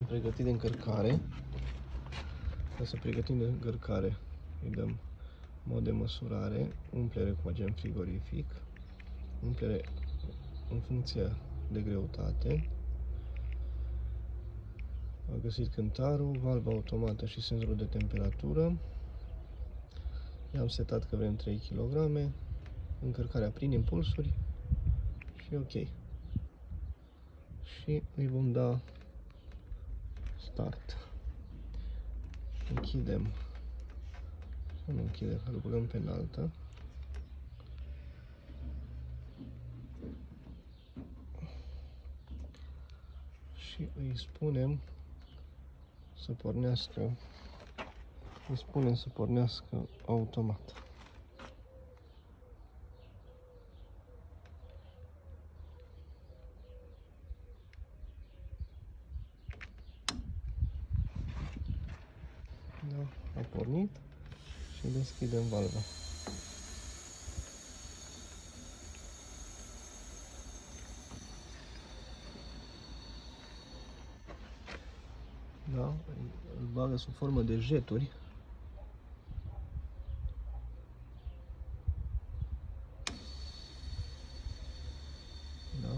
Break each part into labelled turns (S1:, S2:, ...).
S1: pregătit de încărcare. Ca să pregătim de încărcare, îi dăm mod de măsurare, umplere cu agent frigorific, umplere în funcție de greutate. Am găsit cântarul, valva automată și senzorul de temperatură. I-am setat că vrem 3 kg, încărcarea prin impulsuri și ok. Și îi vom da start. Închidem. Nu închidem, îl băgăm pe înaltă. Și îi spunem să pornească, automat. Da, a pornit și deschidem valva. Da, îl bagă sub formă de jeturi. Da.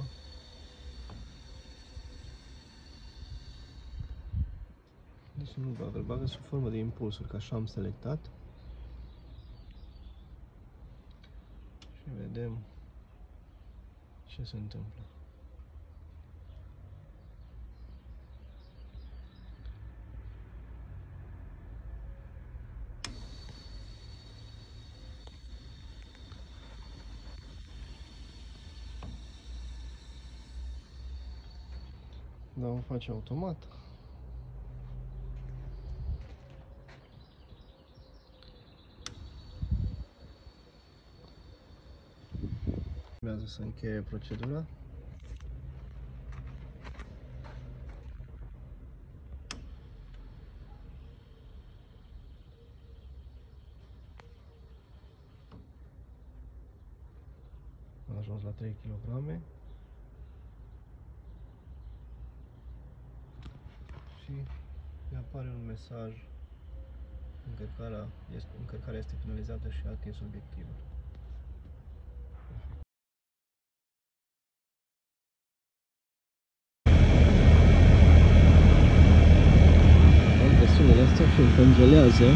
S1: Deci nu îl bagă sub formă de impulsuri, că așa am selectat. Și vedem ce se întâmplă. Da, o face automat. Urmează să încheie procedura. Am ajuns la 3 kg. Și îi apare un mesaj: încărcarea este finalizată și a atins obiectivul. Am presiunile astea și îmi congelează.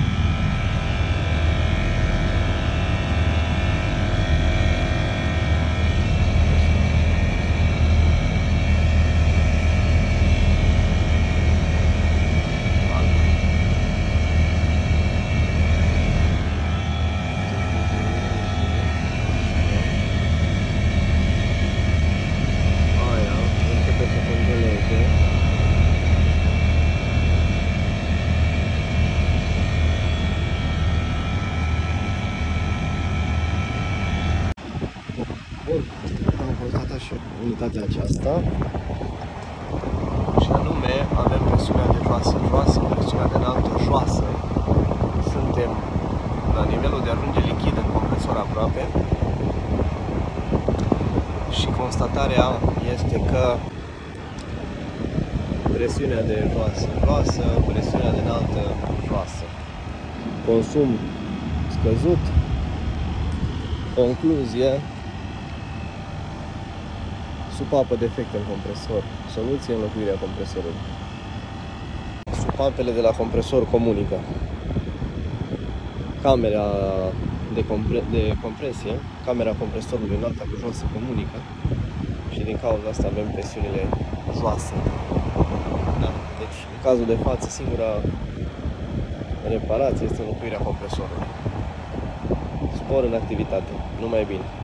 S1: Am constatat și unitatea aceasta, și anume avem presiunea de joasă, presiunea de înaltă joasă. Suntem la nivelul de ajunge lichid în compresor aproape și constatarea este că presiunea de joasă, presiunea de înaltă joasă. Consum scăzut. Concluzie: supapă defect în compresor. Soluție: înlocuirea compresorului. Supapele de la compresor comunică. Camera de compresie, camera compresorului înaltă cu joasă comunică și din cauza asta avem presiunile joase. Da? Deci, în cazul de față, singura reparație este înlocuirea compresorului. Spor în activitate, numai bine.